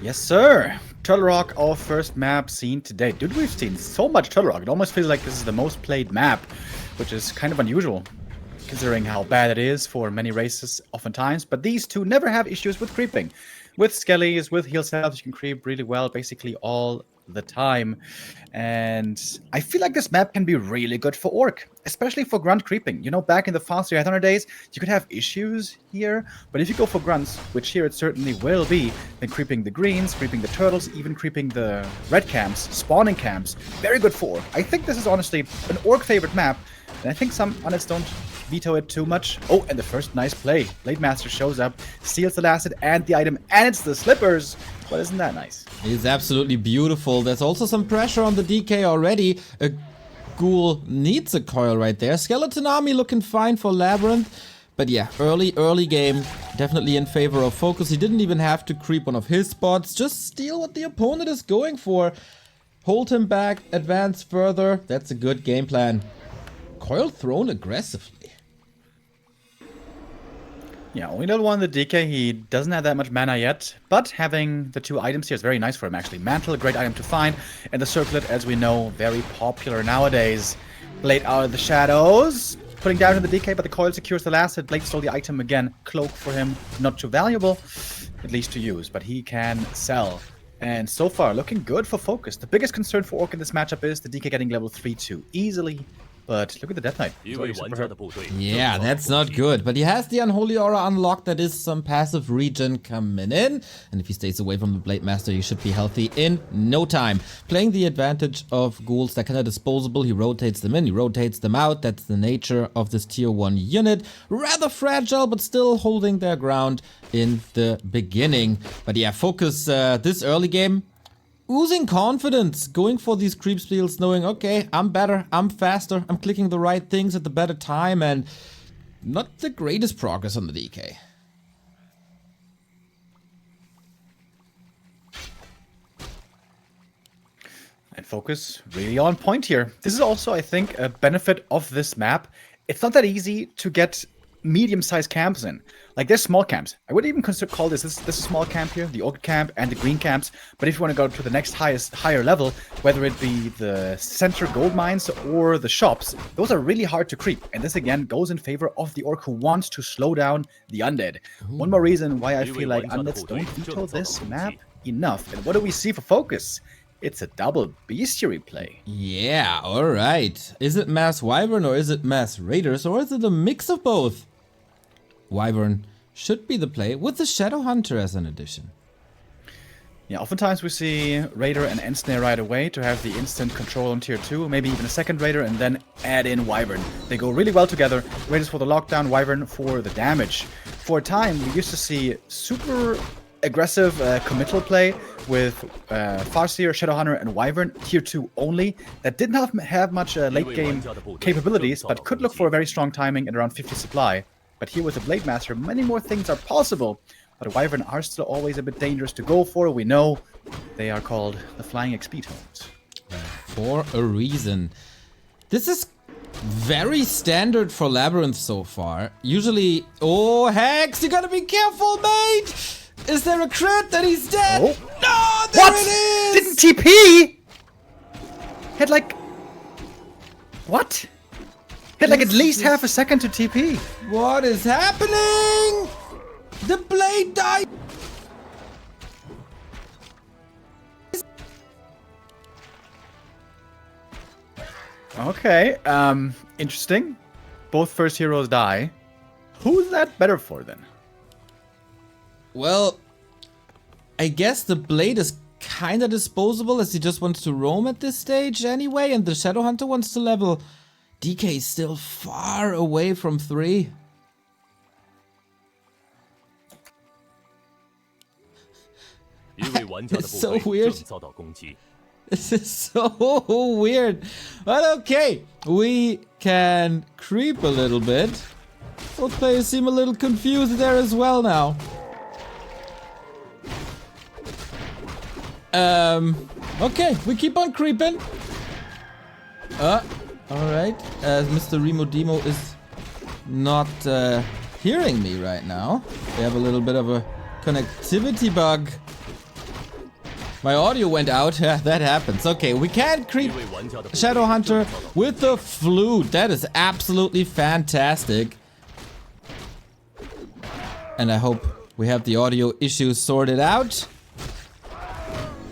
Yes, sir. Turtle Rock, our first map seen today. Dude, we've seen so much Turtle Rock. It almost feels like this is the most played map, which is kind of unusual, considering how bad it is for many races oftentimes. But these two never have issues with creeping. With skellies, with heal selves, you can creep really well, basically all the time. And I feel like this map can be really good for Orc, especially for grunt creeping. You know, back in the FoCuS Headhunter days, you could have issues here, but if you go for grunts, which here it certainly will be, then creeping the greens, creeping the turtles, even creeping the red camps, spawning camps, very good for Orc. I think this is honestly an Orc favorite map, and I think some Units don't veto it too much. Oh, and the first nice play. Blade Master shows up, steals the last hit and the item, and it's the slippers. Well, isn't that nice? It's absolutely beautiful. There's also some pressure on the DK already. A ghoul needs a coil right there. Skeleton army looking fine for LabyRinth. But yeah, early game, definitely in favor of FoCuS. He didn't even have to creep one of his spots. Just steal what the opponent is going for. Hold him back, advance further. That's a good game plan. Coil thrown aggressively. Yeah, only level 1 the DK, he doesn't have that much mana yet, but having the two items here is very nice for him actually. Mantle, a great item to find, and the Circlet, as we know, very popular nowadays. Blade out of the shadows, putting down to the DK, but the coil secures the last hit. Blade stole the item again. Cloak for him, not too valuable, at least to use, but he can sell. And so far, looking good for FoCuS. The biggest concern for Orc in this matchup is the DK getting level 3-2 easily. But look at the Death Knight. Yeah, that's not good. But he has the Unholy Aura unlocked. That is some passive regen coming in. And if he stays away from the Blade Master, he should be healthy in no time. Playing the advantage of ghouls that kind of disposable. He rotates them in, he rotates them out. That's the nature of this tier 1 unit. Rather fragile, but still holding their ground in the beginning. But yeah, FoCuS this early game. Oozing confidence, going for these creep steals, knowing, okay, I'm better, I'm faster, I'm clicking the right things at the better time, and not the greatest progress on the DK. And FoCuS really on point here. This is also, I think, a benefit of this map. It's not that easy to get medium-sized camps in. Like, there's small camps. I would even call this a small camp here, the Orc camp and the green camps. But if you want to go to the next higher level, whether it be the center gold mines or the shops, those are really hard to creep. And this again goes in favor of the Orc who wants to slow down the undead. One more reason why I feel like undeads don't veto this map enough. And what do we see for FoCuS? It's a double bestiary play. Yeah, alright. Is it mass Wyvern or is it mass Raiders or is it a mix of both? Wyvern should be the play with the Shadow Hunter as an addition. Yeah, oftentimes we see Raider and Ensnare right away to have the instant control on tier 2, maybe even a second Raider, and then add in Wyvern. They go really well together. Raiders for the lockdown, Wyvern for the damage. For a time, we used to see super aggressive committal play with FoCuS, Shadowhunter, and Wyvern, tier 2 only, that didn't have much late game capabilities, but could look for a very strong timing and around 50 supply. But here with the Blade Master, many more things are possible, but Wyvern are still always a bit dangerous to go for. We know they are called the Flying XP Tones. For a reason. This is very standard for LabyRinth so far. Usually, oh, Hex, you gotta be careful, mate! Is there a crit that he's dead? Oh. No, there What? it is! Didn't TP? Had like... What? Had like at least half a second to TP. What is happening? The blade died. Okay, interesting. Both first heroes die. Who's that better for then? Well, I guess the blade is kinda disposable as he just wants to roam at this stage anyway, and the Shadow Hunter wants to level. DK is still far away from 3. It's so weird. This is so weird. But okay, we can creep a little bit. Both players seem a little confused there as well now. Okay, we keep on creeping. Alright, Mr. Remo Demo is not hearing me right now. We have a little bit of a connectivity bug. My audio went out. That happens. Okay, we can creep Shadowhunter with the flute. That is absolutely fantastic. And I hope we have the audio issues sorted out.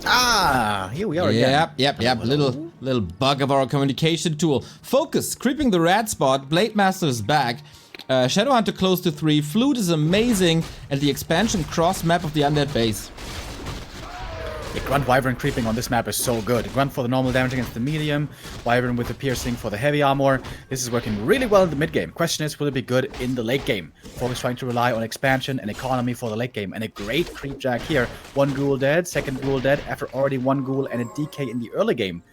Ah, here we are again. Yep. Little bug of our communication tool. FoCuS, creeping the rat spot. Blade Master is back. Shadowhunter close to 3. Flute is amazing. And the expansion cross map of the undead base. The Grunt Wyvern creeping on this map is so good. Grunt for the normal damage against the medium, Wyvern with the piercing for the heavy armor. This is working really well in the mid game. Question is, will it be good in the late game? FoCuS trying to rely on expansion and economy for the late game. And a great creep jack here. 1 ghoul dead, 2nd ghoul dead after already 1 ghoul and a DK in the early game.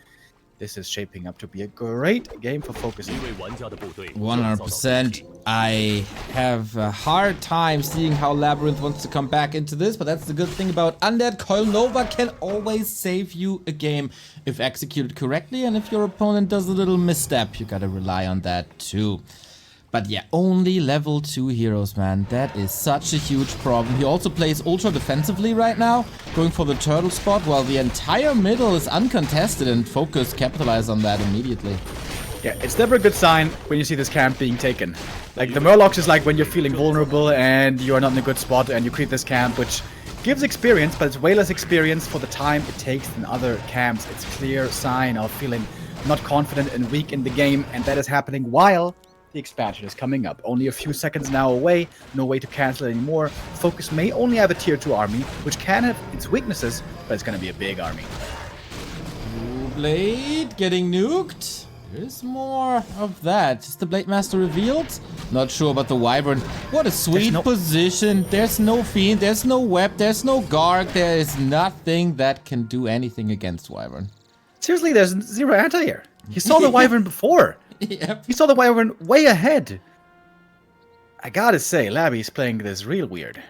This is shaping up to be a great game for FoCuS. 100%. I have a hard time seeing how LabyRinth wants to come back into this, but that's the good thing about Undead. Coil Nova can always save you a game if executed correctly, and if your opponent does a little misstep, you gotta rely on that too. But yeah, only level 2 heroes, man. That is such a huge problem. He also plays ultra defensively right now, going for the turtle spot, while the entire middle is uncontested, and FoCuS capitalize on that immediately. Yeah, it's never a good sign when you see this camp being taken. Like, the Murlocs is like when you're feeling vulnerable and you're not in a good spot and you creep this camp, which gives experience, but it's way less experience for the time it takes than other camps. It's a clear sign of feeling not confident and weak in the game, and that is happening while the expansion is coming up. Only a few seconds now away, no way to cancel it anymore. FoCuS may only have a tier 2 army, which can have its weaknesses, but it's gonna be a big army. Blade getting nuked. There's more of that. Is the Blade Master revealed? Not sure about the Wyvern. What a sweet position. There's no Fiend, there's no Web, there's no Garg. There is nothing that can do anything against Wyvern. Seriously, there's 0 anti-air. He saw the Wyvern before. Yep. He saw the Wyvern way ahead. I gotta say, Labby's playing this real weird.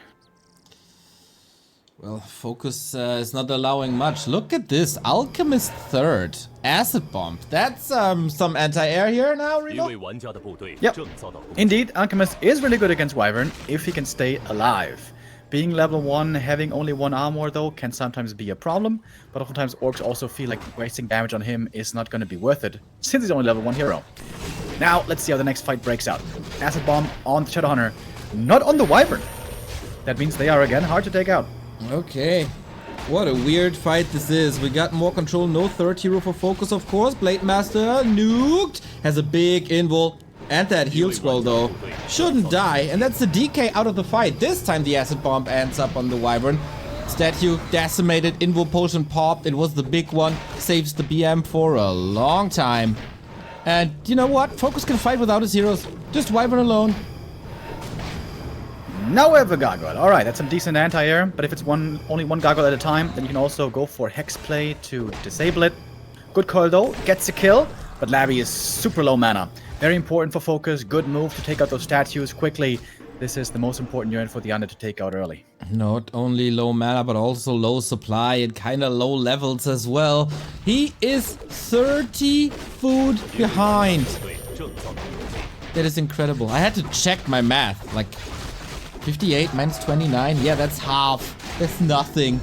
Well, FoCuS is not allowing much. Look at this. Alchemist 3rd. Acid Bomb. That's some anti-air here now, Remo? Yep. Indeed, Alchemist is really good against Wyvern if he can stay alive. Being level 1, having only 1 armor though, can sometimes be a problem, but oftentimes orcs also feel like wasting damage on him is not going to be worth it, since he's only level 1 hero. Now, let's see how the next fight breaks out. Acid Bomb on the Shadowhunter, not on the Wyvern. That means they are again hard to take out. Okay. What a weird fight this is. We got more control, no 3rd hero for FoCuS, of course. Blade Master nuked, has a big invul. And that heal scroll though shouldn't die, and that's the DK out of the fight. This time the acid bomb ends up on the Wyvern. Statue decimated, invul potion popped. It was the big one, saves the BM for a long time. And you know what? FoCuS can fight without his heroes. Just Wyvern alone. Now we have a gargoyle. Alright, that's some decent anti-air, but if it's only one gargoyle at a time, then you can also go for hex play to disable it. Good call though, gets a kill, but Labby is super low mana. Very important for FoCuS, good move to take out those statues quickly. This is the most important unit for the Undead to take out early. Not only low mana, but also low supply and kind of low levels as well. He is 30 food behind. That is incredible. I had to check my math. Like 58 minus 29. Yeah, that's half. That's nothing.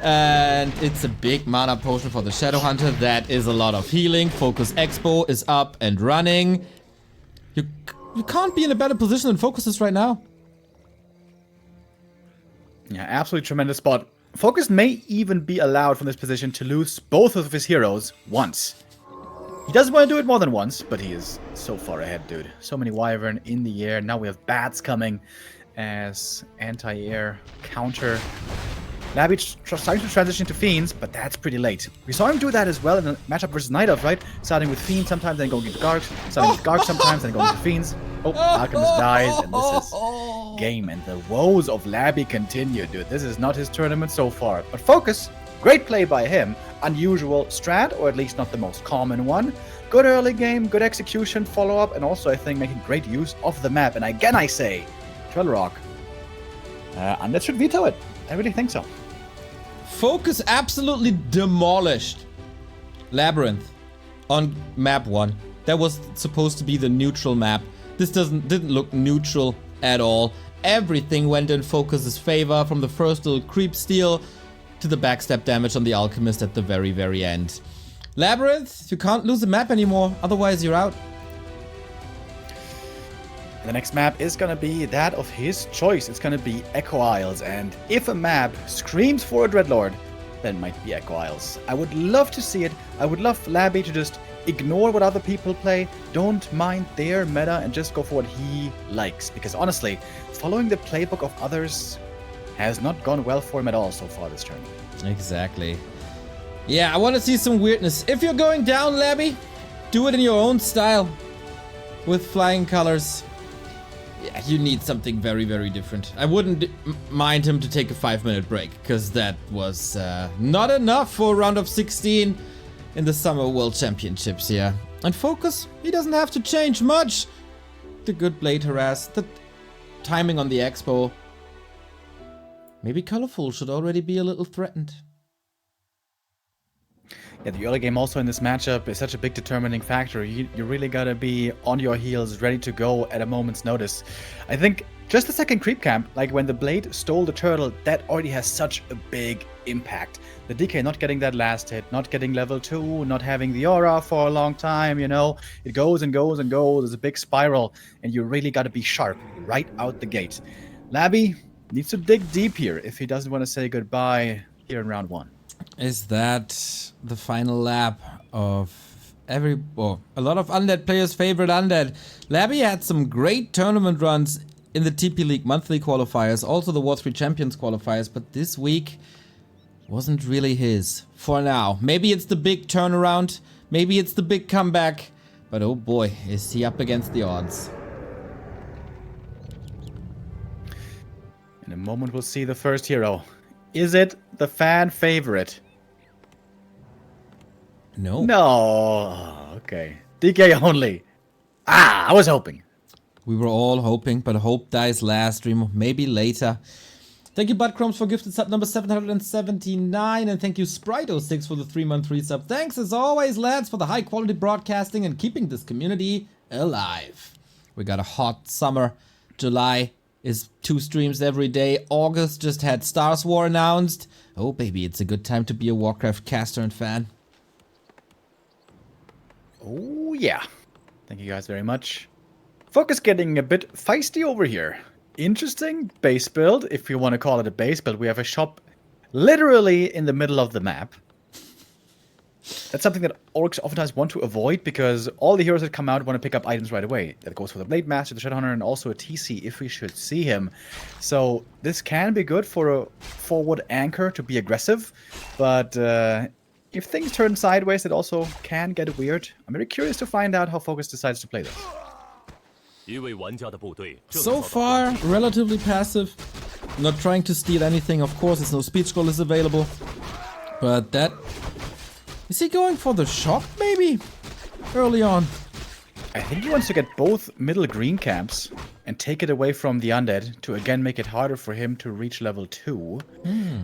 And it's a big mana potion for the Shadowhunter. That is a lot of healing. FoCuS Expo is up and running. You can't be in a better position than FoCuS is right now. Yeah, absolutely tremendous spot. FoCuS may even be allowed from this position to lose both of his heroes once. He doesn't want to do it more than once, but he is so far ahead, dude. So many Wyvern in the air. Now we have bats coming as anti-air counter. Labby starting to transition to Fiends, but that's pretty late. We saw him do that as well in the matchup versus Night Elf, right? Starting with Fiends sometimes, then going into Gargs. Starting with Gargs sometimes, then going into Fiends. Oh, Alchemist dies, and this is game. And the woes of Labby continue, dude. This is not his tournament so far. But FoCuS, great play by him. Unusual strat, or at least not the most common one. Good early game, good execution, follow-up, and also, I think, making great use of the map. And again, I say, Trollrock, Undead should veto it. I really think so. FoCuS absolutely demolished LabyRinth on map 1. That was supposed to be the neutral map. This didn't look neutral at all. Everything went in FoCuS's favor, from the first little creep steal to the backstab damage on the Alchemist at the very, very end. LabyRinth, you can't lose the map anymore, otherwise you're out. The next map is gonna be that of his choice. It's gonna be Echo Isles, and if a map screams for a Dreadlord, then it might be Echo Isles. I would love to see it. I would love Labby to just ignore what other people play, don't mind their meta, and just go for what he likes. Because honestly, following the playbook of others has not gone well for him at all so far this turn. Exactly. Yeah, I want to see some weirdness. If you're going down, Labby, do it in your own style. With flying colors. Yeah, you need something very, very different. I wouldn't mind him to take a 5-minute break, because that was not enough for a round of 16 in the Summer World Championships here. And FoCuS, he doesn't have to change much. The good blade harass, the timing on the expo. Maybe Colorful should already be a little threatened. Yeah, the early game also in this matchup is such a big determining factor. You really gotta be on your heels, ready to go at a moment's notice. I think just the second creep camp, like when the blade stole the turtle, that already has such a big impact. The DK not getting that last hit, not getting level 2, not having the aura for a long time, you know. It goes and goes and goes. There's a big spiral, and you really gotta be sharp right out the gate. Labby needs to dig deep here if he doesn't want to say goodbye here in round 1. Is that the final lap of a lot of Undead players' favorite Undead? Labby had some great tournament runs in the TP League monthly qualifiers, also the War 3 Champions qualifiers, but this week wasn't really his for now. Maybe it's the big turnaround, maybe it's the big comeback, but oh boy, is he up against the odds. In a moment we'll see the first hero. Is it the fan favorite? No. No. Okay. DK only. I was hoping. We were all hoping, but hope dies last. Remo, maybe later. Thank you, Budcromes, for gifted sub number 779, and thank you, Sprite06, for the 3-month resub. Thanks, as always, lads, for the high-quality broadcasting and keeping this community alive. We got a hot summer. July is 2 streams every day. August just had Stars War announced. Oh, baby, it's a good time to be a Warcraft caster and fan. Oh, yeah. Thank you guys very much. FoCuS getting a bit feisty over here. Interesting base build, if you want to call it a base build. We have a shop literally in the middle of the map. That's something that orcs oftentimes want to avoid, because all the heroes that come out want to pick up items right away. That goes for the Blade Master, the Shadowhunter, and also a TC if we should see him. So this can be good for a forward anchor to be aggressive, but if things turn sideways, it also can get weird. I'm very curious to find out how FoCuS decides to play this. So far, relatively passive. Not trying to steal anything, of course, there's no speed scroll is available. But that... Is he going for the shock, maybe? Early on. I think he wants to get both middle green camps and take it away from the undead to again make it harder for him to reach level 2.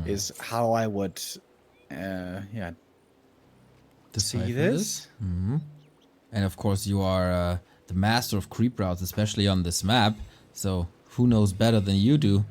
Is how I would, see this. And of course you are the master of creep routes, especially on this map. So who knows better than you do?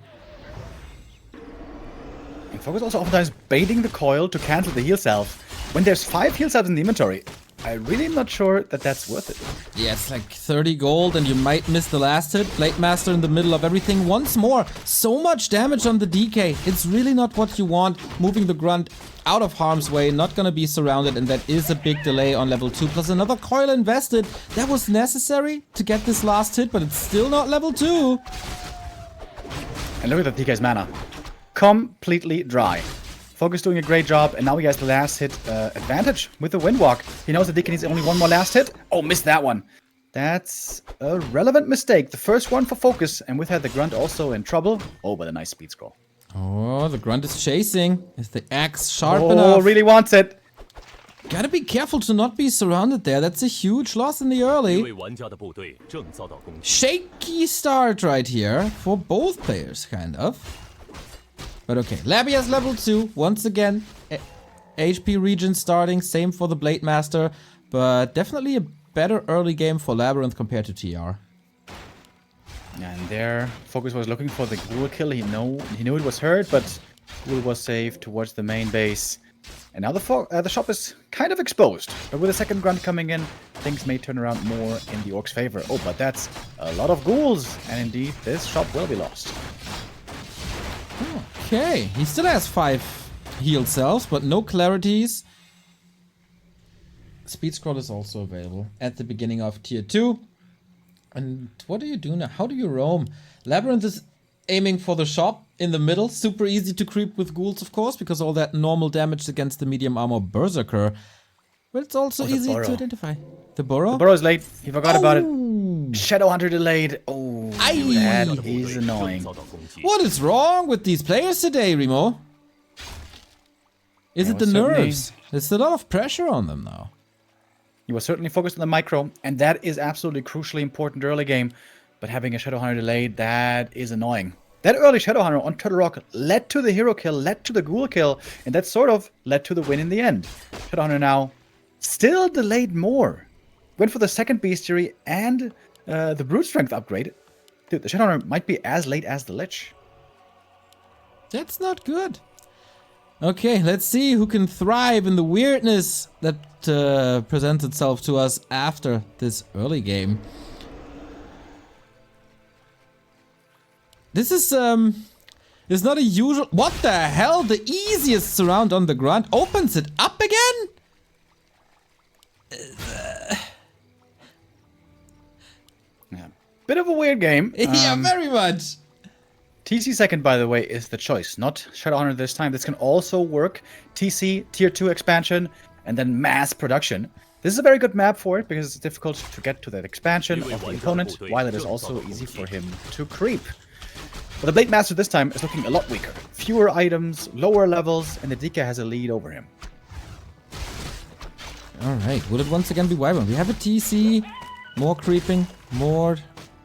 And FoCuS also oftentimes baiting the coil to cancel the heal salve. When there's 5 heal salves in the inventory, I really am not sure that that's worth it. Yeah, it's like 30 gold and you might miss the last hit. Blade Master in the middle of everything once more. So much damage on the DK. It's really not what you want. Moving the Grunt out of harm's way, not gonna be surrounded, and that is a big delay on level 2. Plus another coil invested. That was necessary to get this last hit, but it's still not level 2. And look at the DK's mana. Completely dry. FoCuS doing a great job, and now he has the last hit advantage with the Windwalk. He knows that DK needs only one more last hit. Oh, missed that one. That's a relevant mistake. The first one for FoCuS, and with that the Grunt also in trouble. Oh, but a nice speed scroll. Oh, the Grunt is chasing. Is the axe sharp enough? Oh, really wants it. Gotta be careful to not be surrounded there. That's a huge loss in the early. Shaky start right here for both players, kind of. But okay, Labby has level 2. Once again, HP regen starting. Same for the Blade Master. But definitely a better early game for LabyRinth compared to TR. And there, FoCuS was looking for the ghoul kill. He knew it was hurt, but Ghoul was saved towards the main base. And now the shop is kind of exposed. But with a second grunt coming in, things may turn around more in the Orc's favor. Oh, but that's a lot of ghouls. And indeed, this shop will be lost. Okay, he still has 5 heal cells, but no clarities. Speed scroll is also available at the beginning of tier 2. And what do you do now? How do you roam? LabyRinth is aiming for the shop in the middle. Super easy to creep with ghouls, of course, because all that normal damage against the medium armor berserker. But it's also easy to identify. The burrow? The burrow's late. He forgot about it. Shadowhunter delayed. Oh, that is annoying. What is wrong with these players today, Remo? Is it the nerves? There's a lot of pressure on them now. He was certainly focused on the micro, and that is absolutely crucially important early game. But having a Shadowhunter delayed, that is annoying. That early Shadowhunter on Turtle Rock led to the hero kill, led to the ghoul kill, and that sort of led to the win in the end. Shadowhunter now still delayed more. Went for the second bestiary and the brute strength upgrade. Dude, the Shadowhunter might be as late as the Lich. That's not good. Okay, let's see who can thrive in the weirdness that presents itself to us after this early game. This is it's not a usual. What the hell? The easiest surround on the ground opens it up again? Yeah. Bit of a weird game. Yeah, very much. TC second, by the way, is the choice, not Shadowhunter this time. This can also work. TC, Tier 2 expansion, and then mass production. This is a very good map for it, because it's difficult to get to that expansion of the opponent, while it is also easy for him to creep. But the Blade Master this time is looking a lot weaker. Fewer items, lower levels, and the DK has a lead over him. Alright, will it once again be Wyvern? We have a TC, more creeping, more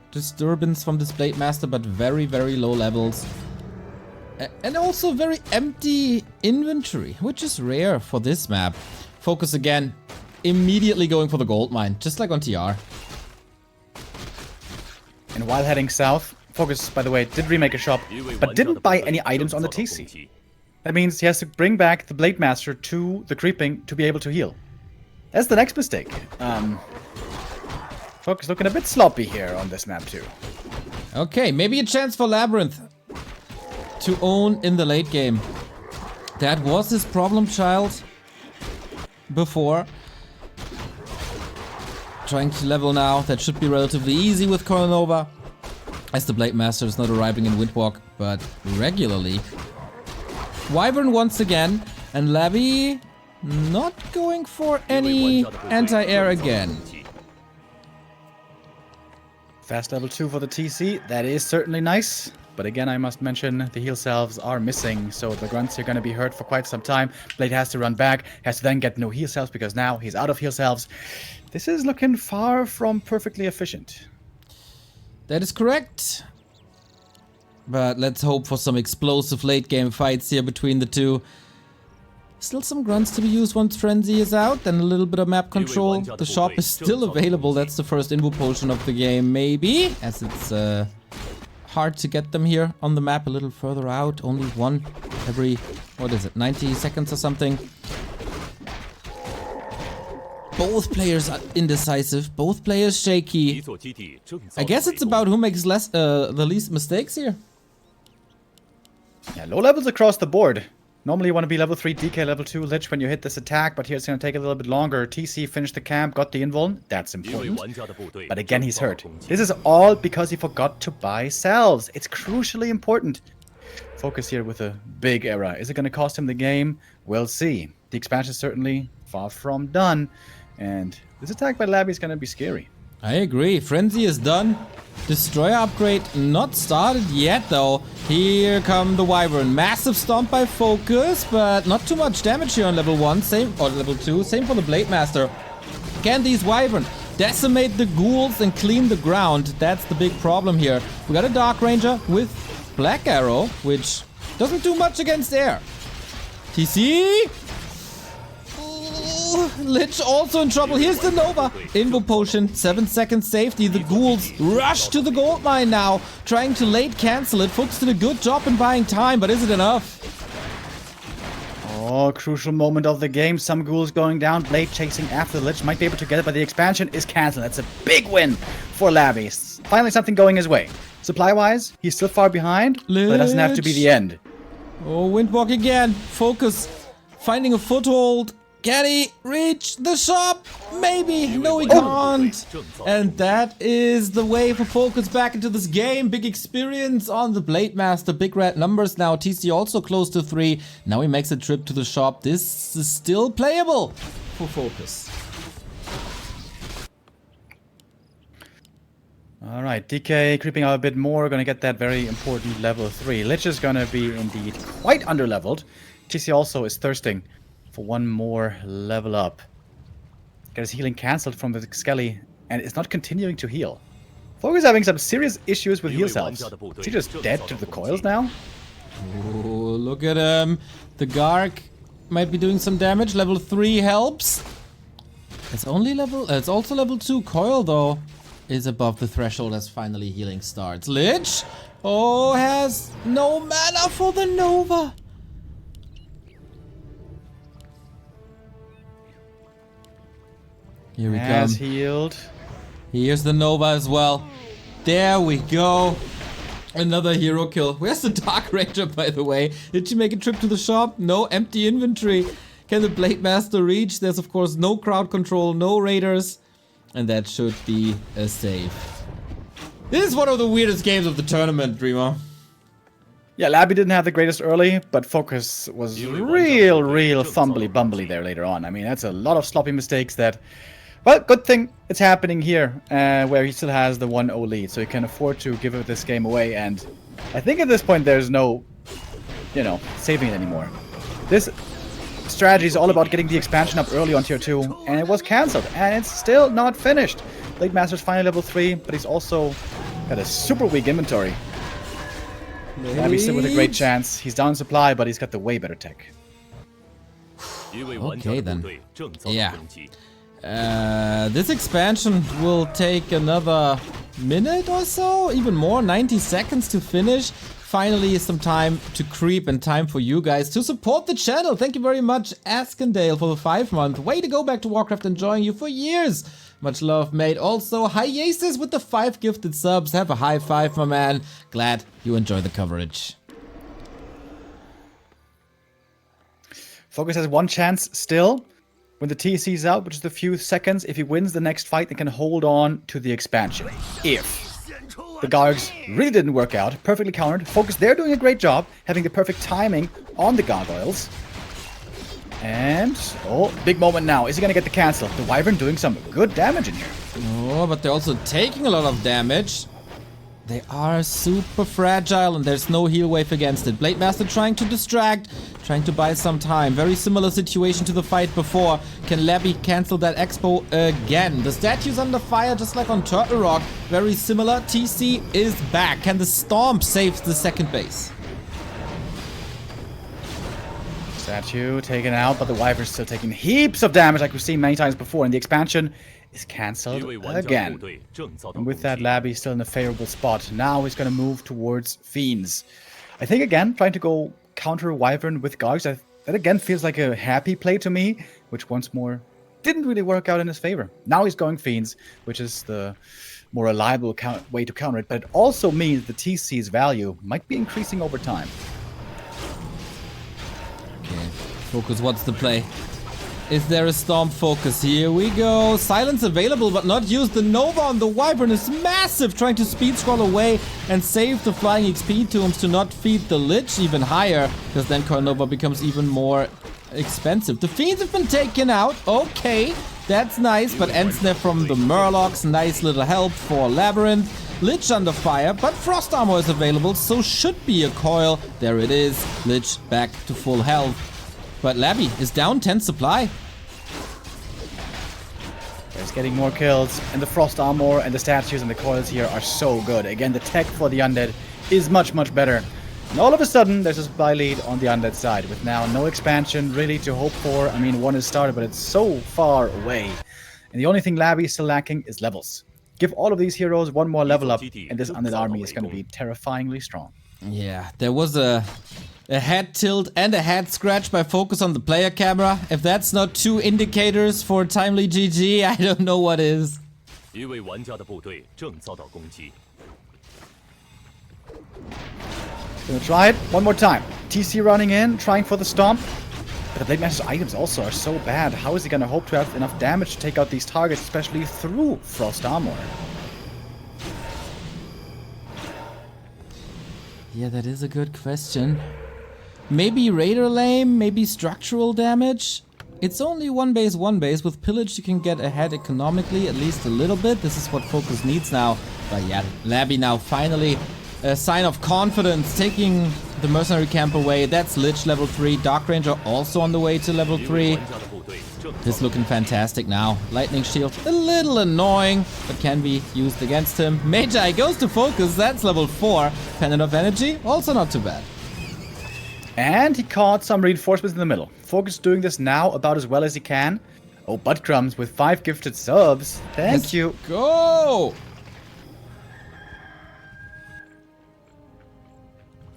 disturbance from this Blade Master, but very, very low levels. And also very empty inventory, which is rare for this map. FoCuS again, immediately going for the gold mine, just like on TR. And while heading south, FoCuS, by the way, did remake a shop, but didn't buy any items on the TC. That means he has to bring back the Blade Master to the creeping to be able to heal. That's the next mistake. FoCuS looking a bit sloppy here on this map too. Okay, maybe a chance for LabyRinth to own in the late game. That was his problem child before. Trying to level now. That should be relatively easy with Coronova, as the Blade Master is not arriving in Windwalk, but regularly. Wyvern once again, and Labby not going for any anti-air again. Fast level 2 for the TC, that is certainly nice. But again, I must mention, the heal salves are missing, so the grunts are going to be hurt for quite some time. Blade has to run back, has to then get no heal salves, because now he's out of heal salves. This is looking far from perfectly efficient. That is correct. But let's hope for some explosive late game fights here between the two. Still some grunts to be used once Frenzy is out, and a little bit of map control. The shop is still available. That's the first invo potion of the game, maybe, as it's hard to get them here on the map a little further out. Only one every, what is it, 90 seconds or something. Both players are indecisive, both players shaky. I guess it's about who makes the least mistakes here. Yeah, low levels across the board. Normally you want to be level 3 DK, level 2 Lich when you hit this attack, but here it's going to take a little bit longer. TC finished the camp, got the invuln. That's important. But again, he's hurt. This is all because he forgot to buy salves. It's crucially important. FoCuS here with a big error. Is it going to cost him the game? We'll see. The expansion is certainly far from done. And this attack by Labby is going to be scary. I agree. Frenzy is done. Destroyer upgrade not started yet, though. Here come the Wyvern. Massive stomp by FoCuS, but not too much damage here on level 1, same or level 2. Same for the Blade Master. Can these Wyvern decimate the ghouls and clean the ground? That's the big problem here. We got a Dark Ranger with Black Arrow, which doesn't do much against air. TC! Lich also in trouble. Here's the Nova. Invo potion, 7 seconds safety. The ghouls rush to the gold mine now, trying to late cancel it. FoCuS did a good job in buying time, but is it enough? Oh, crucial moment of the game. Some ghouls going down. Blade chasing after the Lich. Might be able to get it, but the expansion is cancelled. That's a big win for Labby. Finally something going his way. Supply-wise, he's still far behind, but it doesn't have to be the end. Oh, Windwalk again. FoCuS finding a foothold. Can he reach the shop? Maybe. No, he can't. And that is the way for FoCuS back into this game. Big experience on the Blade Master. Big red numbers now. TC also close to 3. Now he makes a trip to the shop. This is still playable for FoCuS. Alright, DK creeping out a bit more. Gonna get that very important level 3. Lich is gonna be indeed quite underleveled. TC also is thirsting for one more level up. Get his healing cancelled from the Skelly, and it's not continuing to heal. FoCuS having some serious issues with heal cells. Is he just dead to the coils now? Oh, look at him. The Garg might be doing some damage. Level 3 helps. It's also level 2. Coil, though, is above the threshold as finally healing starts. Lich, oh, has no mana for the Nova. Here we come. Healed. Here's the Nova as well. There we go. Another hero kill. Where's the Dark Ranger, by the way? Did she make a trip to the shop? No, empty inventory. Can the Blade Master reach? There's of course no crowd control, no raiders. And that should be a save. This is one of the weirdest games of the tournament, Remo. Yeah, Labby didn't have the greatest early, but FoCuS was real fumbly bumbly there later on. I mean, that's a lot of sloppy mistakes that... Well, good thing it's happening here, where he still has the 1-0 lead, so he can afford to give this game away, and I think at this point there's no, saving it anymore. This strategy is all about getting the expansion up early on tier 2, and it was cancelled, and it's still not finished. Blade Master's finally level 3, but he's also got a super weak inventory. Labby's still with a great chance. He's down in supply, but he's got the way better tech. Okay then. Yeah. This expansion will take another minute or so, even more, 90 seconds to finish. Finally, some time to creep and time for you guys to support the channel. Thank you very much, Askendale, for the 5-month. Way to go back to Warcraft, enjoying you for years. Much love, mate. Also, Hiaces with the 5 gifted subs. Have a high five, my man. Glad you enjoy the coverage. FoCuS has one chance still. When the TC's out, which is a few seconds, if he wins the next fight, they can hold on to the expansion. If the Gargs really didn't work out, perfectly countered, FoCuS, they're doing a great job, having the perfect timing on the gargoyles. And, oh, big moment now. Is he going to get the cancel? The Wyvern doing some good damage in here. Oh, but they're also taking a lot of damage. They are super fragile and there's no heal wave against it. Blade Master trying to distract, trying to buy some time. Very similar situation to the fight before. Can Labby cancel that expo again? The statue's under fire just like on Turtle Rock. Very similar. TC is back. Can the Stomp save the second base? Statue taken out, but the Wyvern's still taking heaps of damage like we've seen many times before. And the expansion is cancelled again. And with that, Labby's still in a favorable spot. Now he's going to move towards Fiends. I think, again, trying to go counter Wyvern with Gargs, that again feels like a happy play to me, which once more didn't really work out in his favor. Now he's going Fiends, which is the more reliable way to counter it, but it also means the TC's value might be increasing over time. Okay, FoCuS, what's the play? Is there a Storm FoCuS? Here we go. Silence available, but not used. The Nova on the Wyvern is massive, trying to speed scroll away and save the flying XP tombs to not feed the Lich even higher, because then Nova becomes even more expensive. The Fiends have been taken out. Okay, that's nice, but Ensnare from the Murlocs, nice little help for LabyRinth. Lich under fire, but Frost Armor is available, so should be a coil. There it is. Lich back to full health. But Labby is down 10 supply. He's getting more kills, and the Frost Armor and the statues and the coils here are so good. Again, the tech for the Undead is much better. And all of a sudden, there's a supply lead on the Undead side, with now no expansion really to hope for. I mean, one is started, but it's so far away. And the only thing Labby is still lacking is levels. Give all of these heroes one more level up, and this Undead army is going to be terrifyingly strong. Yeah, there was a A head tilt and a head scratch by FoCuS on the player camera. If that's not 2 indicators for timely GG, I don't know what is. 一位玩家的部队正遭到攻击。 Gonna try it one more time. TC running in, trying for the stomp. But the Blade Master's items also are so bad. How is he gonna hope to have enough damage to take out these targets, especially through Frost Armor? Yeah, that is a good question. Maybe Raider Lame, maybe structural damage. It's only 1 base. With Pillage you can get ahead economically, at least a little bit. This is what FoCuS needs now. But yeah, Labby now finally a sign of confidence, taking the Mercenary Camp away. That's Lich level 3. Dark Ranger also on the way to level 3. He's looking fantastic now. Lightning Shield, a little annoying, but can be used against him. Magi goes to FoCuS, that's level 4. Pendant of Energy, also not too bad. And he caught some reinforcements in the middle. FoCuS doing this now about as well as he can. Oh, Buttcrumbs with 5 gifted subs. Thank you. Go!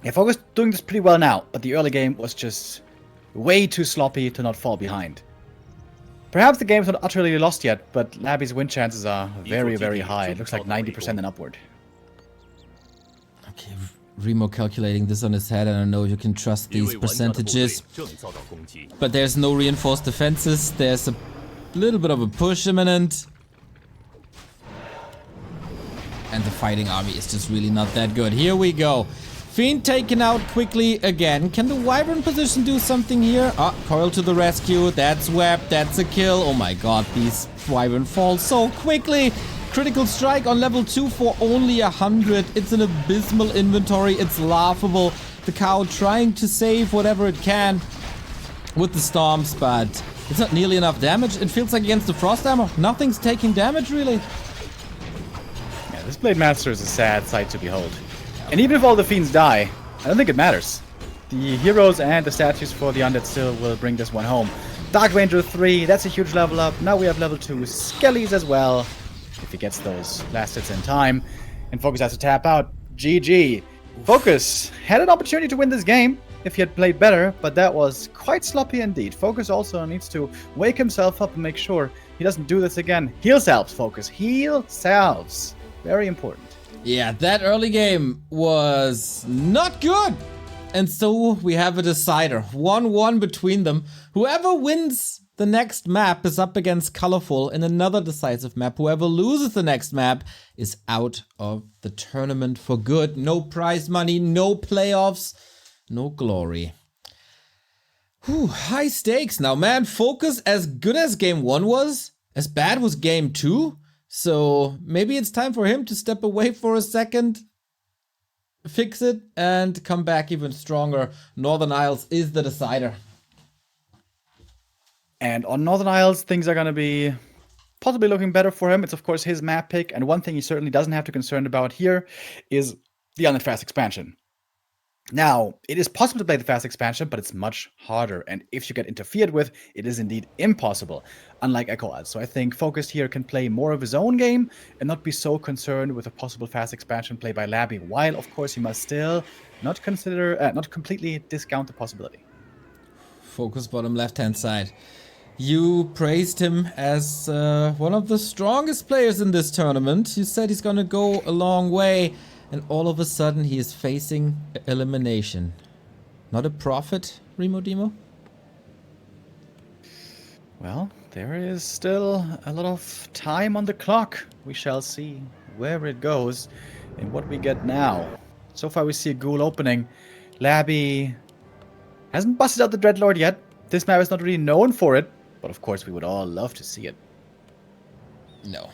Yeah, FoCuS doing this pretty well now, but the early game was just way too sloppy to not fall behind. Perhaps the game's not utterly lost yet, but Labby's win chances are very, very high. It looks like 90% and upward. Okay, Remo calculating this on his head. I don't know if you can trust these percentages. But there's no reinforced defenses. There's a little bit of a push imminent. And the fighting army is just really not that good. Here we go. Fiend taken out quickly again. Can the Wyvern position do something here? Ah, Coil to the rescue. That's Web. That's a kill. Oh my god, these Wyvern fall so quickly. Critical strike on level 2 for only 100. It's an abysmal inventory. It's laughable. The cow trying to save whatever it can with the storms, but it's not nearly enough damage. It feels like against the Frost Armor, nothing's taking damage really. Yeah, this Blade Master is a sad sight to behold. And even if all the fiends die, I don't think it matters. The heroes and the statues for the undead still will bring this one home. Dark Ranger 3, that's a huge level up. Now we have level 2 Skellies as well, if he gets those last hits in time. And FoCuS has to tap out. GG. FoCuS had an opportunity to win this game if he had played better, but that was quite sloppy indeed. FoCuS also needs to wake himself up and make sure he doesn't do this again. Heal salves, FoCuS. Heal salves. Very important. Yeah, that early game was not good. And so we have a decider. 1-1 between them. Whoever wins the next map is up against Colorful in another decisive map. Whoever loses the next map is out of the tournament for good. No prize money, no playoffs, no glory. Whew, high stakes now, man. FoCuS, as good as game 1 was, as bad was game 2. So maybe it's time for him to step away for a second, fix it, and come back even stronger. Northern Isles is the decider. And on Northern Isles, things are going to be possibly looking better for him. It's, of course, his map pick. And one thing he certainly doesn't have to be concerned about here is the Undead Fast expansion. Now, it is possible to play the fast expansion, but it's much harder. And if you get interfered with, it is indeed impossible, unlike Echo Isles. So I think FoCuS here can play more of his own game and not be so concerned with a possible fast expansion play by Labby, while, of course, he must still not completely discount the possibility. FoCuS bottom left-hand side. You praised him as one of the strongest players in this tournament. You said he's gonna go a long way. And all of a sudden, he is facing elimination. Not a prophet, Remo Demo? Well, there is still a lot of time on the clock. We shall see where it goes and what we get now. So far, we see a ghoul opening. Labby hasn't busted out the Dreadlord yet. This map is not really known for it, but of course, we would all love to see it. No.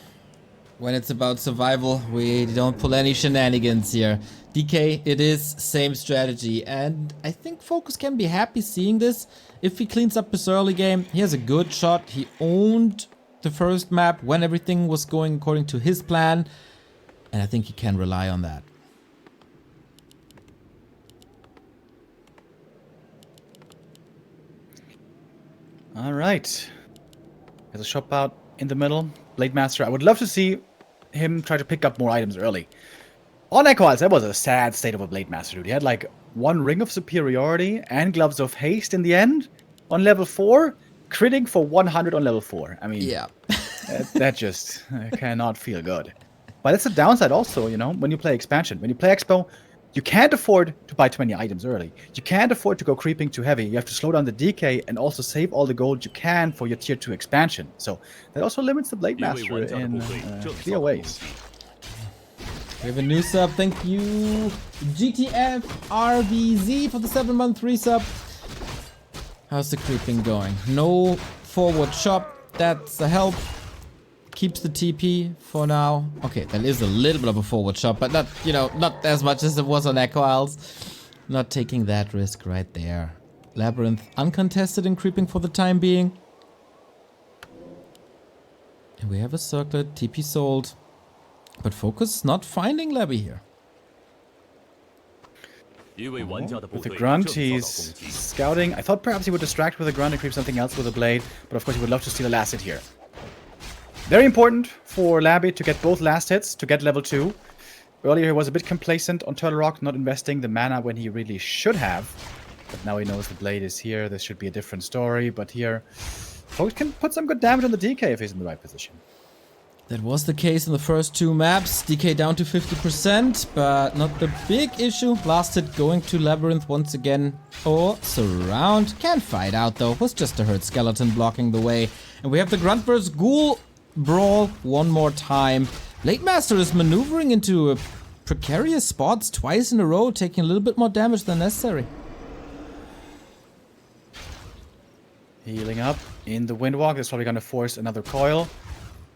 When it's about survival, we don't pull any shenanigans here. DK, it is same strategy, and I think FoCuS can be happy seeing this. If he cleans up his early game, he has a good shot. He owned the first map when everything was going according to his plan, and I think he can rely on that. All right. There's a shop out in the middle. Blade Master, I would love to see him try to pick up more items early. On Equals, that was a sad state of a Blade Master, dude. He had like 1 Ring of Superiority and Gloves of Haste in the end on level 4, critting for 100 on level 4. I mean, Yeah. that just cannot feel good. But it's a downside also, you know, when you play Expansion. When you play Expo, you can't afford to buy too many items early. You can't afford to go creeping too heavy. You have to slow down the DK and also save all the gold you can for your tier 2 expansion. So that also limits the Blade Master in clear ways. We have a new sub. Thank you, GTF RVZ, for the 7-month resub. How's the creeping going? No forward shop. That's a help. Keeps the TP for now. Okay, that is a little bit of a forward shot, but not, you know, not as much as it was on Echo Isles. Not taking that risk right there. LabyRinth uncontested and creeping for the time being. And we have a circlet, TP sold. But FoCuS not finding Labby here. With the Grunt, he's scouting. I thought perhaps he would distract with a Grunt and creep something else with a Blade, but of course he would love to steal a last hit here. Very important for Labby to get both last hits to get level 2. Earlier he was a bit complacent on Turtle Rock, not investing the mana when he really should have. But now he knows the Blade is here. This should be a different story. But here, FoCuS can put some good damage on the DK if he's in the right position. That was the case in the first 2 maps. DK down to 50%, but not the big issue. Last hit going to LabyRinth once again. Or surround. Can't fight out though. Was just a hurt skeleton blocking the way. And we have the Grunt vs. Ghoul brawl one more time. Blade Master is maneuvering into precarious spots twice in a row, taking a little bit more damage than necessary. Healing up in the Windwalk. That's probably going to force another coil.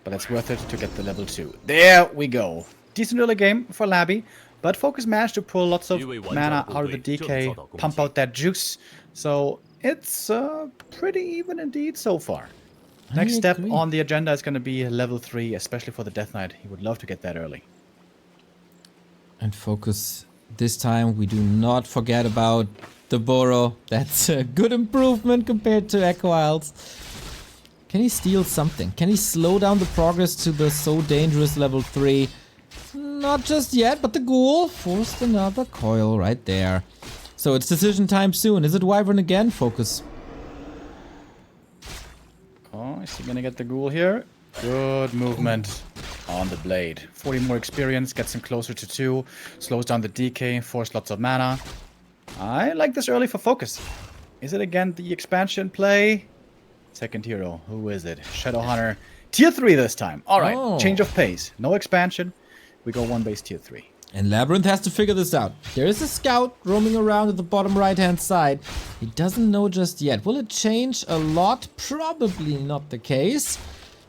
But that's worth it to get the level 2. There we go. Decent early game for Labby. But FoCuS managed to pull lots of mana out of the DK. Pump out that juice. So it's pretty even indeed so far. Next step on the agenda is going to be level 3, especially for the Death Knight. He would love to get that early. And FoCuS, this time we do not forget about the Burrow. That's a good improvement compared to Echo Isles. Can he steal something? Can he slow down the progress to the so dangerous level 3? Not just yet, but the Ghoul forced another coil right there. So it's decision time soon. Is it Wyvern again? FoCuS. Oh, is he gonna get the Ghoul here? Good movement on the Blade. 40 more experience, gets him closer to 2, slows down the DK, force lots of mana. I like this early for FoCuS. Is it again the expansion play? Second hero, who is it? Shadowhunter. Tier 3 this time. Alright, change of pace. No expansion. We go 1 base tier 3. And LabyRinth has to figure this out. There is a scout roaming around at the bottom right-hand side. He doesn't know just yet. Will it change a lot? Probably not the case.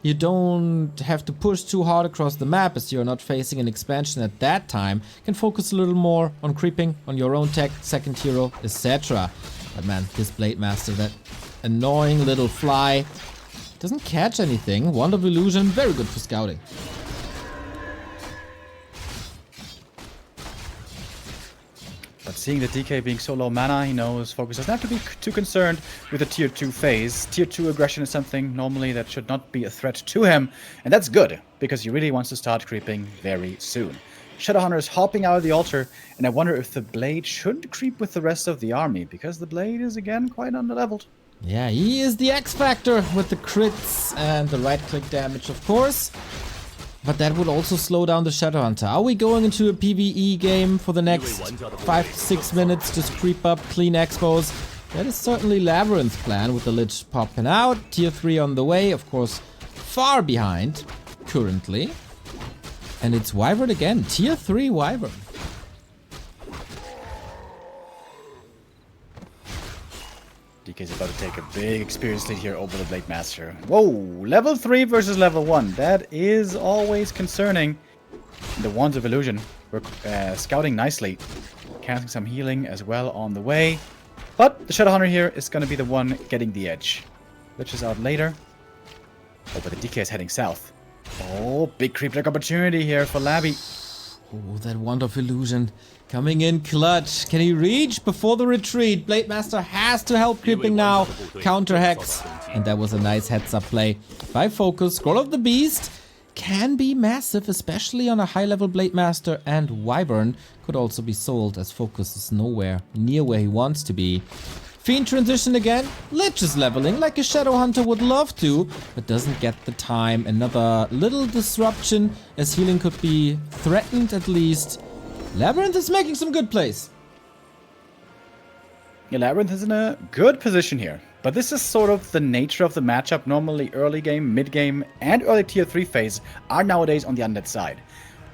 You don't have to push too hard across the map as you're not facing an expansion at that time. You can focus a little more on creeping, on your own tech, second hero, etc. But man, this Blade Master, that annoying little fly, doesn't catch anything. Wand of Illusion, very good for scouting. But seeing the DK being so low mana, he knows FoCuS doesn't have to be too concerned with the tier 2 phase. Tier 2 aggression is something normally that should not be a threat to him. And that's good, because he really wants to start creeping very soon. Shadowhunter is hopping out of the altar, and I wonder if the Blade shouldn't creep with the rest of the army, because the Blade is again quite underleveled. Yeah, he is the X Factor with the crits and the right-click damage, of course. But that would also slow down the Shadowhunter. Are we going into a PvE game for the next 5 to 6 minutes? Just creep up, clean expos. That is certainly LabyRinth's plan with the Lich popping out. Tier 3 on the way, of course, far behind currently. And it's Wyvern again, Tier 3 Wyvern. DK's about to take a big experience lead here over the Blade Master. Whoa, level 3 versus level 1. That is always concerning. The Wands of Illusion were scouting nicely. Casting some healing as well on the way. But the Shadowhunter here is going to be the one getting the edge. Lich is out later. Oh, but the DK is heading south. Oh, big creep deck opportunity here for Labby. Oh, that Wand of Illusion coming in clutch. Can he reach before the retreat? Blade Master has to help creeping now. Counter Hex. And that was a nice heads up play by FoCuS. Scroll of the Beast. can be massive, especially on a high-level Blade Master, and Wyvern could also be sold as FoCuS is nowhere near where he wants to be. Fiend transition again. Lich is leveling like a Shadow Hunter would love to, but doesn't get the time. Another little disruption as healing could be threatened at least. LabyRinth is making some good plays. Yeah, LabyRinth is in a good position here. But this is sort of the nature of the matchup. Normally early game, mid game, and early tier 3 phase are nowadays on the undead side.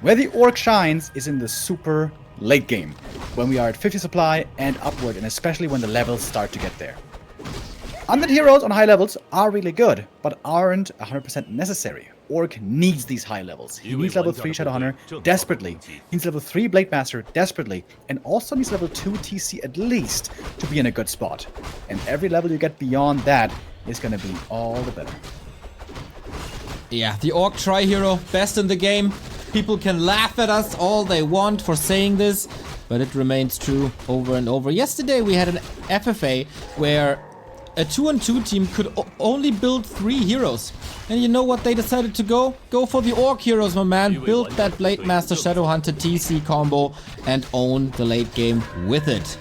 Where the Orc shines is in the super late game, when we are at 50 supply and upward, and especially when the levels start to get there. Undead heroes on high levels are really good, but aren't 100% necessary. Orc needs these high levels. He needs level 3 Shadowhunter desperately. He needs level 3 Blade Master desperately. And also needs level 2 TC at least to be in a good spot. And every level you get beyond that is gonna be all the better. Yeah, the Orc tri-hero, best in the game. People can laugh at us all they want for saying this, but it remains true over and over. Yesterday we had an FFA where a 2-on-2 team could only build 3 heroes. And you know what they decided to go? Go for the Orc heroes, my man. Build that Blade Master Shadowhunter TC combo and own the late game with it.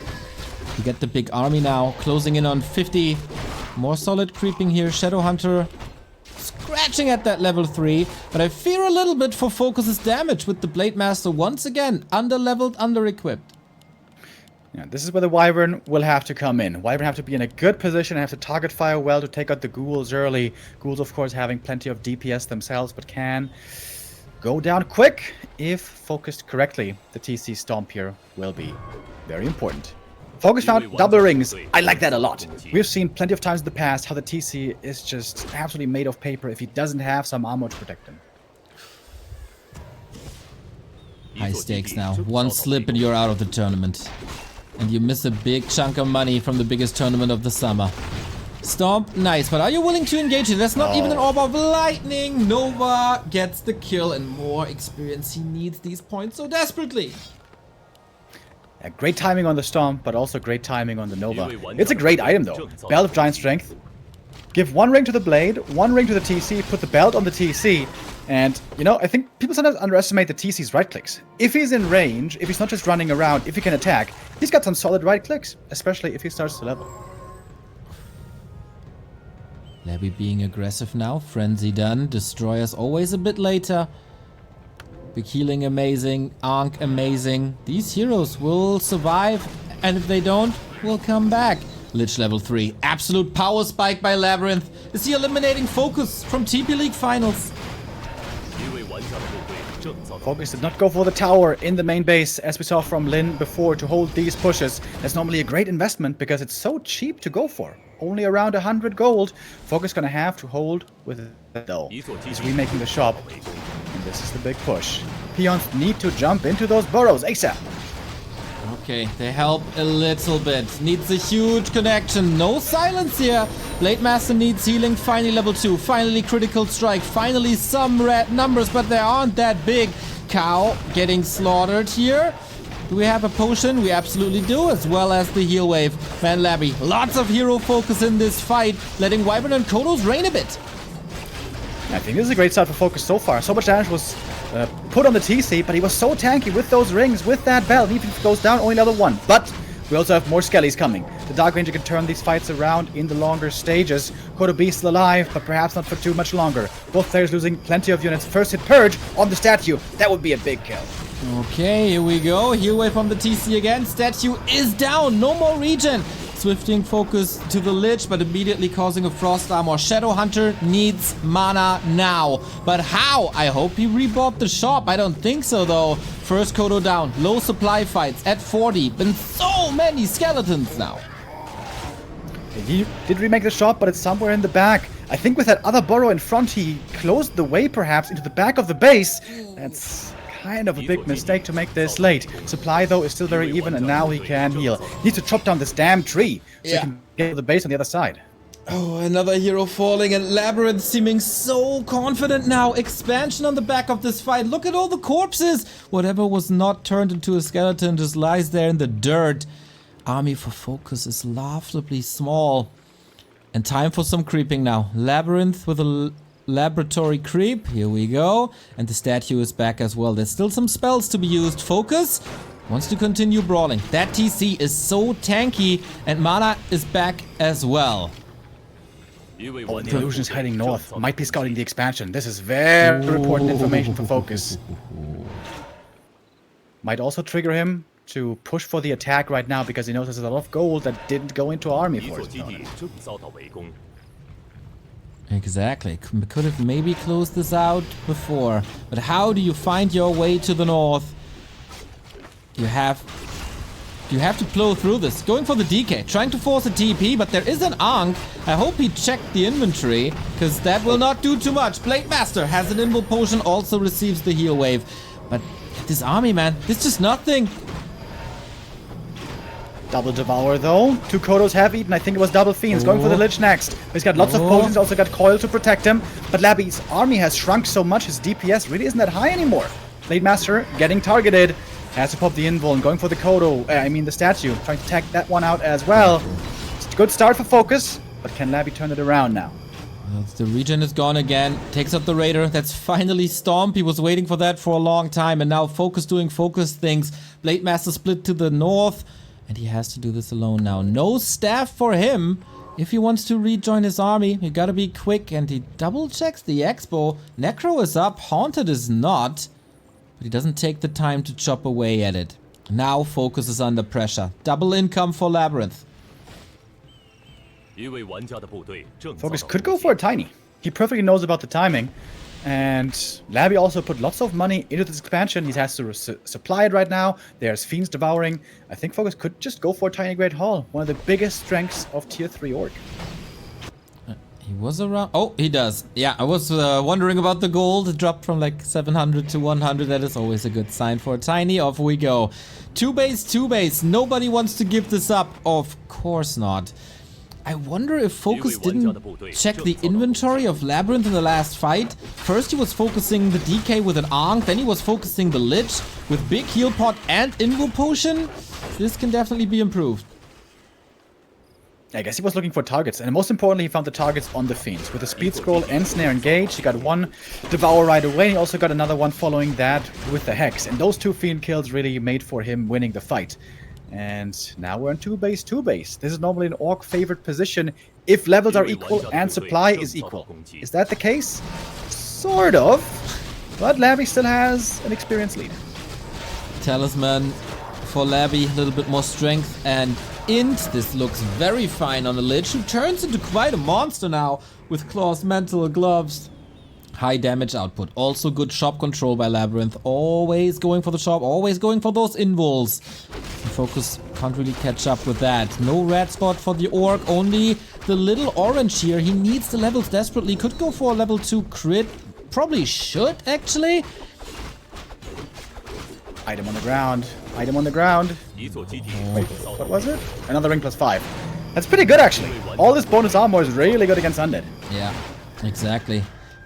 You get the big army now, closing in on 50. More solid creeping here. Shadowhunter scratching at that level 3, but I fear a little bit for FoCuS's damage with the Blade Master once again under-leveled, under-equipped. Yeah, this is where the Wyvern will have to come in. Wyvern have to be in a good position, have to target fire well to take out the ghouls early. Ghouls, of course, having plenty of DPS themselves, but can go down quick if focused correctly. The TC Stomp here will be very important. FoCuS found double rings. I like that a lot. We've seen plenty of times in the past how the TC is just absolutely made of paper if he doesn't have some armor to protect him. High stakes now. One slip and you're out of the tournament. And you miss a big chunk of money from the biggest tournament of the summer. Stomp, nice, but are you willing to engage it? That's not even an Orb of Lightning. Nova gets the kill and more experience. He needs these points so desperately. Yeah, great timing on the Stomp, but also great timing on the Nova. It's a great item though. Belt of Giant Strength. Give 1 ring to the Blade, 1 ring to the TC, put the belt on the TC, and, you know, I think people sometimes underestimate the TC's right clicks. If he's in range, if he's not just running around, if he can attack, he's got some solid right clicks, especially if he starts to level. Labby being aggressive now, Frenzy done, Destroyer's always a bit later. Big healing amazing, Ankh amazing. These heroes will survive, and if they don't, we'll come back. Lich level 3, absolute power spike by LabyRinth. Is he eliminating FoCuS from TP League Finals? FoCuS did not go for the tower in the main base, as we saw from Lin before, to hold these pushes. That's normally a great investment because it's so cheap to go for. Only around 100 gold. FoCuS gonna have to hold with it though. He's remaking the shop. And this is the big push. Peons need to jump into those burrows ASAP. Okay, they help a little bit. Needs a huge connection. No silence here. Blade Master needs healing. Finally level 2. Finally critical strike. Finally some red numbers, but they aren't that big. Cow getting slaughtered here. Do we have a potion? We absolutely do, as well as the heal wave. Man, Labby, lots of hero focus in this fight, letting Wyvern and Kodos reign a bit. I think this is a great start for FoCuS so far. So much damage was put on the TC, but he was so tanky with those rings, with that belt. Even if it goes down, only level 1. But we also have more skellies coming. The Dark Ranger can turn these fights around in the longer stages. Kodo B still alive, but perhaps not for too much longer. Both players losing plenty of units. First hit Purge on the statue. That would be a big kill. Okay, here we go. Heal wave from the TC again. Statue is down. No more regen. Swifting focus to the Lich, but immediately causing a Frost Armor. Shadowhunter needs mana now. But how? I hope he rebought the shop. I don't think so, though. First Kodo down. Low supply fights at 40. Been so many skeletons now. He did remake the shop, but it's somewhere in the back. I think with that other burrow in front, he closed the way, perhaps, into the back of the base. That's kind of a big mistake to make this late. Supply, though, is still very even, and now he can heal. He needs to chop down this damn tree so he can get to the base on the other side. Oh, another hero falling, and LabyRinth seeming so confident now. Expansion on the back of this fight. Look at all the corpses. Whatever was not turned into a skeleton just lies there in the dirt. Army for FoCuS is laughably small. And time for some creeping now. LabyRinth with a laboratory creep. Here we go. And the statue is back as well. There's still some spells to be used. FoCuS wants to continue brawling. That TC is so tanky, and mana is back as well. Oh, the illusion is heading north. Might be scouting the expansion. This is very important information for FoCuS. Might also trigger him to push for the attack right now because he knows there's a lot of gold that didn't go into army for his opponent. Exactly. Could have maybe closed this out before. But how do you find your way to the north? You have to plow through this. Going for the DK, trying to force a TP, but there is an Ankh. I hope he checked the inventory, because that will not do too much. Blade Master has an invul potion, also receives the heal wave. But this army, man, this is just nothing. Double Devour though. 2 Kodos have eaten. I think it was double Fiends. Going for the Lich next. He's got lots of potions, also got Coil to protect him. But Labby's army has shrunk so much, his DPS really isn't that high anymore. Blade Master getting targeted. Has to pop the invul and going for the Kodo, the statue. Trying to tag that one out as well. It's a good start for FoCuS, but can Labby turn it around now? Well, the regen is gone again. Takes out the Raider. That's finally Stomp. He was waiting for that for a long time. And now FoCuS doing FoCuS things. Blade Master split to the north. And he has to do this alone now. No staff for him. If he wants to rejoin his army, you gotta be quick. And he double checks the Expo. Necro is up. Haunted is not. But he doesn't take the time to chop away at it. Now FoCuS is under pressure. Double income for LabyRinth. FoCuS could go for a tiny. He perfectly knows about the timing. And Labby also put lots of money into this expansion. He has to supply it right now. There's Fiends devouring. I think FoCuS could just go for a tiny Great Hall. One of the biggest strengths of Tier 3 Orc. He was around. Oh, he does. Yeah, I was wondering about the gold. It dropped from like 700 to 100. That is always a good sign for a tiny. Off we go. 2 base. Nobody wants to give this up. Of course not. I wonder if FoCuS didn't check the inventory of LabyRinth in the last fight. First he was focusing the DK with an Ankh. Then he was focusing the Lich with big heal pot and invul potion. This can definitely be improved. I guess he was looking for targets, and most importantly, he found the targets on the Fiends. With the Speed Scroll and Snare engaged, he got one Devour right away. He also got another one following that with the Hex. And those 2 Fiend kills really made for him winning the fight. And now we're in 2 base. This is normally an Orc favorite position if levels are equal and supply is equal. Is that the case? Sort of. But Labby still has an experienced lead. Talisman for Labby, a little bit more strength and int. This looks very fine on the Lich, who turns into quite a monster now with Claw's Mental Gloves. High damage output. Also good shop control by LabyRinth. Always going for the shop, always going for those invuls. FoCuS can't really catch up with that. No red spot for the Orc, only the little orange here. He needs the levels desperately. Could go for a level 2 crit. Probably should, actually. Item on the ground. Wait, what was it? Another ring +5. That's pretty good, actually. All this bonus armor is really good against Undead. Yeah, exactly.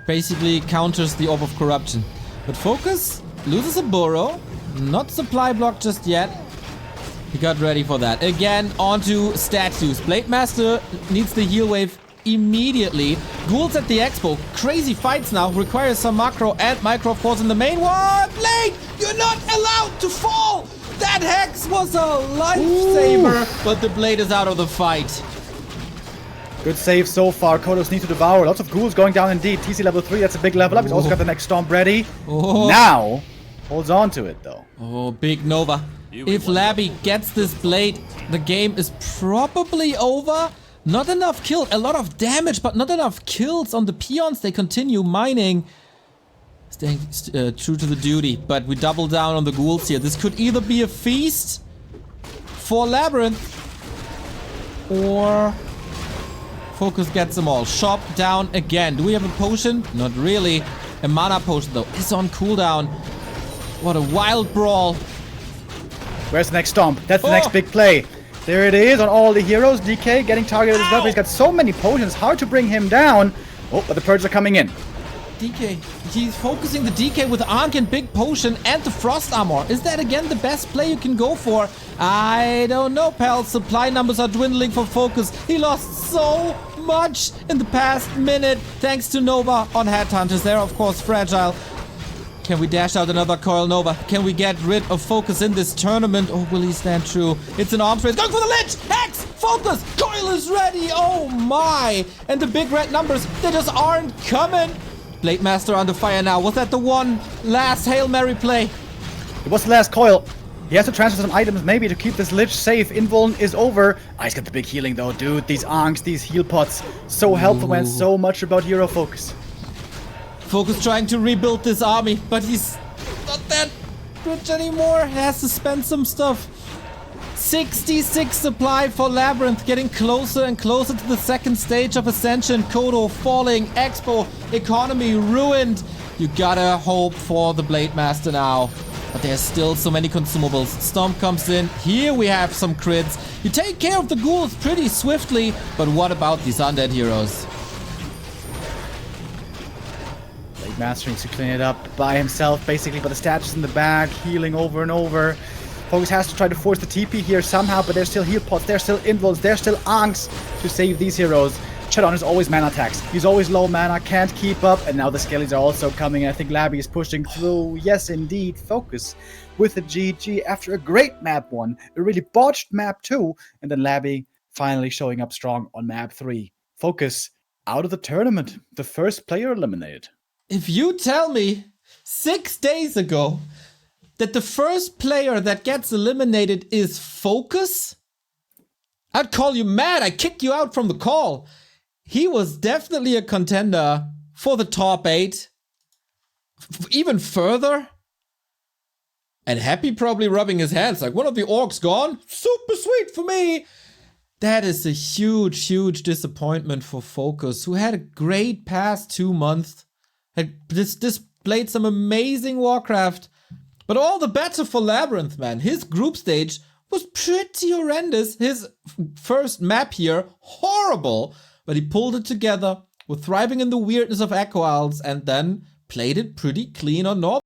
Basically counters the Orb of Corruption. But FoCuS loses a burrow. Not supply block just yet. He got ready for that. Again, onto statues. Blade Master needs the heal wave immediately. Ghouls at the Expo. Crazy fights now. Requires some macro and micro, of course, in the main one. Blade, you're not allowed to fall. That Hex was a lifesaver, but the Blade is out of the fight. Good save so far. Kodos need to devour. Lots of ghouls going down indeed. TC level 3, that's a big level up. He's also got the next Stomp ready. Now, holds on to it though. Oh, big Nova. If Labby gets this Blade, the game is probably over. Not enough kills. A lot of damage, but not enough kills on the peons. They continue mining. Staying true to the duty. But we double down on the ghouls here. This could either be a feast for LabyRinth or FoCuS gets them all. Shop down again. Do we have a potion? Not really. A mana potion though is on cooldown. What a wild brawl. Where's the next Stomp? That's the next big play. There it is on all the heroes. DK getting targeted as well. He's got so many potions. Hard to bring him down. Oh, but the Purges are coming in. DK. He's focusing the DK with Ankh and big potion and the frost armor. Is that again the best play you can go for? I don't know, pal. Supply numbers are dwindling for FoCuS. He lost so much in the past minute. Thanks to Nova on Headhunters. They're, of course, fragile. Can we dash out another Coil Nova? Can we get rid of FoCuS in this tournament? Or will he stand true? It's an arms race. Going for the Lich! Hex! FoCuS! Coil is ready! Oh my! And the big red numbers, they just aren't coming. Blade Master under fire now. Was that the one last Hail Mary play? It was the last coil. He has to transfer some items maybe to keep this Lich safe. Invuln is over. He's got the big healing though, dude. These Ankhs, these heal pots. So helpful, man. So much about hero focus. FoCuS trying to rebuild this army, but he's not that rich anymore. He has to spend some stuff. 66 supply for LabyRinth, getting closer and closer to the second stage of Ascension. Kodo falling, Expo, economy ruined. You gotta hope for the Blade Master now. But there's still so many consumables. Storm comes in. Here we have some crits. You take care of the ghouls pretty swiftly, but what about these undead heroes? Blade Master needs to clean it up by himself, basically, but the statues in the back, healing over and over. FoCuS has to try to force the TP here somehow, but there's still heal pots, there's still Invulns, there's still Ankhs to save these heroes. Chadon is always mana attacks. He's always low mana, can't keep up, and now the Skellies are also coming. I think Labby is pushing through. Yes, indeed, FoCuS with a GG after a great map 1, a really botched map 2, and then Labby finally showing up strong on map 3. FoCuS out of the tournament, the first player eliminated. If you tell me 6 days ago that the first player that gets eliminated is FoCuS, I'd call you mad. I'd kick you out from the call. He was definitely a contender for the top 8. Even further. And Happy probably rubbing his hands like, one of the orcs gone? Super sweet for me. That is a huge, huge disappointment for FoCuS, who had a great past 2 months. Had displayed some amazing Warcraft. But all the better for LabyRinth, man. His group stage was pretty horrendous. His first map here, horrible. But he pulled it together, was thriving in the weirdness of Echo Isles, and then played it pretty clean on North.